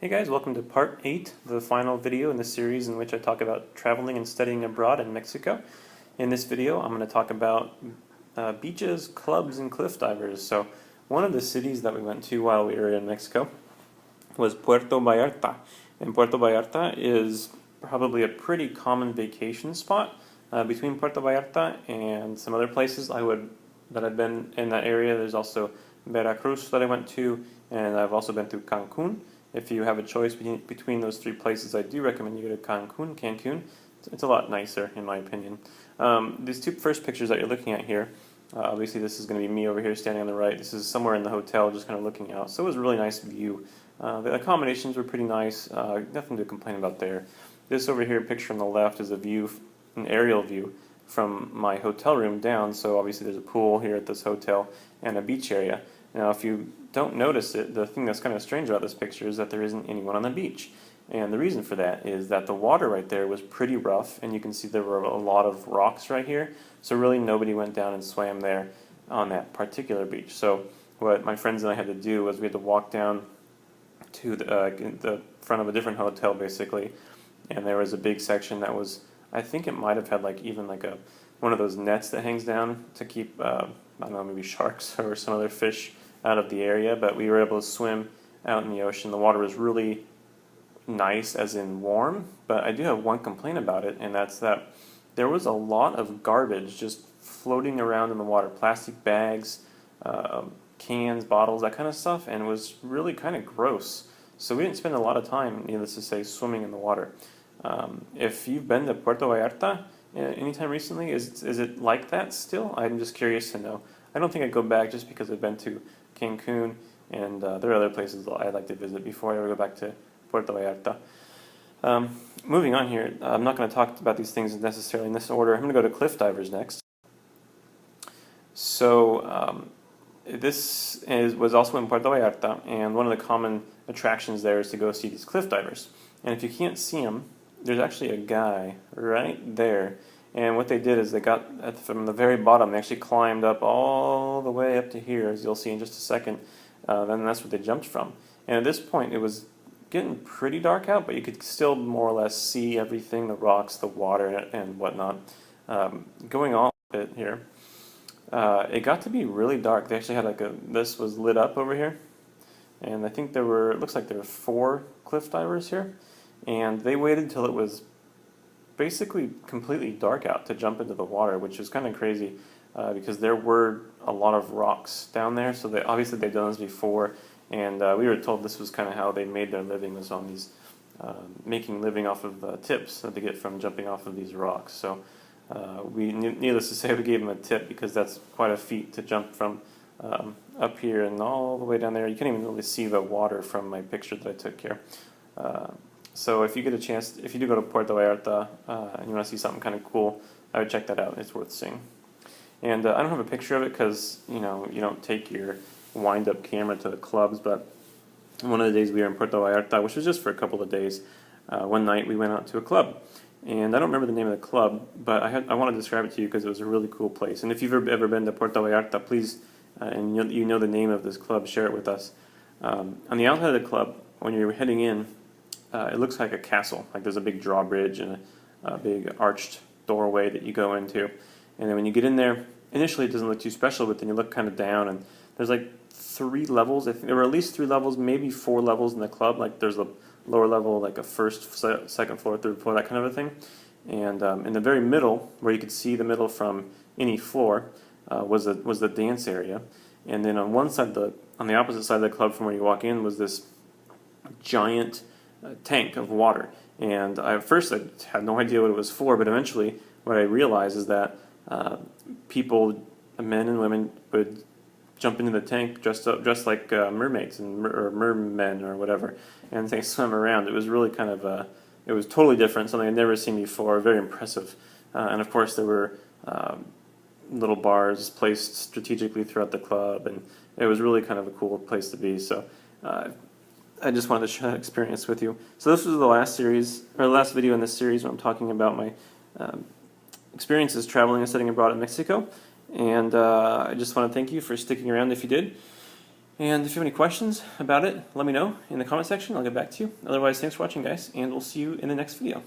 Hey guys, welcome to part 8, the final video in the series in which I talk about traveling and studying abroad in Mexico. In this video, I'm going to talk about beaches, clubs, and cliff divers. So, one of the cities that we went to while we were in Mexico was Puerto Vallarta. And Puerto Vallarta is probably a pretty common vacation spot. Between Puerto Vallarta and some other places that I've been in that area, there's also Veracruz that I went to, and I've also been to Cancun. If you have a choice between those three places, I do recommend you go to Cancun. It's a lot nicer, in my opinion. These two first pictures that you're looking at here, obviously this is going to be me over here standing on the right. This is somewhere in the hotel, just kind of looking out. So it was a really nice view. The accommodations were pretty nice. Nothing to complain about there. This over here picture on the left is an aerial view from my hotel room down. So obviously there's a pool here at this hotel and a beach area. Now, if you don't notice it, the thing that's kind of strange about this picture is that there isn't anyone on the beach. And the reason for that is that the water right there was pretty rough, and you can see there were a lot of rocks right here. So really nobody went down and swam there on that particular beach. So what my friends and I had to do was we had to walk down to the front of a different hotel, basically. And there was a big section that was, I think it might have had one of those nets that hangs down to keep, I don't know, maybe sharks or some other fish out of the area, but we were able to swim out in the ocean. The water was really nice, as in warm, but I do have one complaint about it, and that's that there was a lot of garbage just floating around in the water, plastic bags, cans, bottles, that kind of stuff, and it was really kind of gross. So we didn't spend a lot of time, needless to say, swimming in the water. If you've been to Puerto Vallarta anytime recently, is it like that still? I'm just curious to know. I don't think I'd go back just because I've been to Cancun, and there are other places I'd like to visit before I ever go back to Puerto Vallarta. Moving on here, I'm not going to talk about these things necessarily in this order. I'm going to go to cliff divers next. So this was also in Puerto Vallarta, and one of the common attractions there is to go see these cliff divers. And if you can't see them, there's actually a guy right there. And what they did is they got from the very bottom, they actually climbed up all the way up to here, as you'll see in just a second. Then that's where they jumped from. And at this point, it was getting pretty dark out, but you could still more or less see everything, the rocks, the water, and whatnot. Going on a bit here, it got to be really dark. They actually had this was lit up over here. And I think it looks like there were 4 cliff divers here. And they waited until it was basically completely dark out to jump into the water, which was kind of crazy because there were a lot of rocks down there. So obviously they've done this before, and we were told this was kind of how they made their living, was on these making living off of tips that they get from jumping off of these rocks. So needless to say, we gave them a tip because that's quite a feat to jump from up here and all the way down there. You can't even really see the water from my picture that I took here. So if you get a chance, if you do go to Puerto Vallarta and you want to see something kind of cool, I would check that out. It's worth seeing. And I don't have a picture of it because you don't take your wind-up camera to the clubs. But one of the days we were in Puerto Vallarta, which was just for a couple of days, one night we went out to a club. And I don't remember the name of the club, but I want to describe it to you because it was a really cool place. And if you've ever been to Puerto Vallarta, please, and you know the name of this club, share it with us. On the outside of the club, when you're heading in, it looks like a castle. Like there's a big drawbridge and a big arched doorway that you go into. And then when you get in there, initially it doesn't look too special, but then you look kind of down, and there's like 3 levels. I think there were at least 3 levels, maybe 4 levels in the club. Like there's a lower level, like a first, second floor, third floor, that kind of a thing. And in the very middle, where you could see the middle from any floor, was the dance area. And then on the opposite side of the club from where you walk in was this giant tank of water. And at first I had no idea what it was for, but eventually what I realized is that people, men and women, would jump into the tank dressed like mermaids or mermen or whatever, and they swim around. It was really kind of it was totally different, something I'd never seen before, very impressive. And of course there were little bars placed strategically throughout the club, and it was really kind of a cool place to be. So I just wanted to share that experience with you. So this was the last video in this series where I'm talking about my experiences traveling and studying abroad in Mexico. And I just want to thank you for sticking around if you did. And if you have any questions about it, let me know in the comment section. I'll get back to you. Otherwise, thanks for watching, guys, and we'll see you in the next video.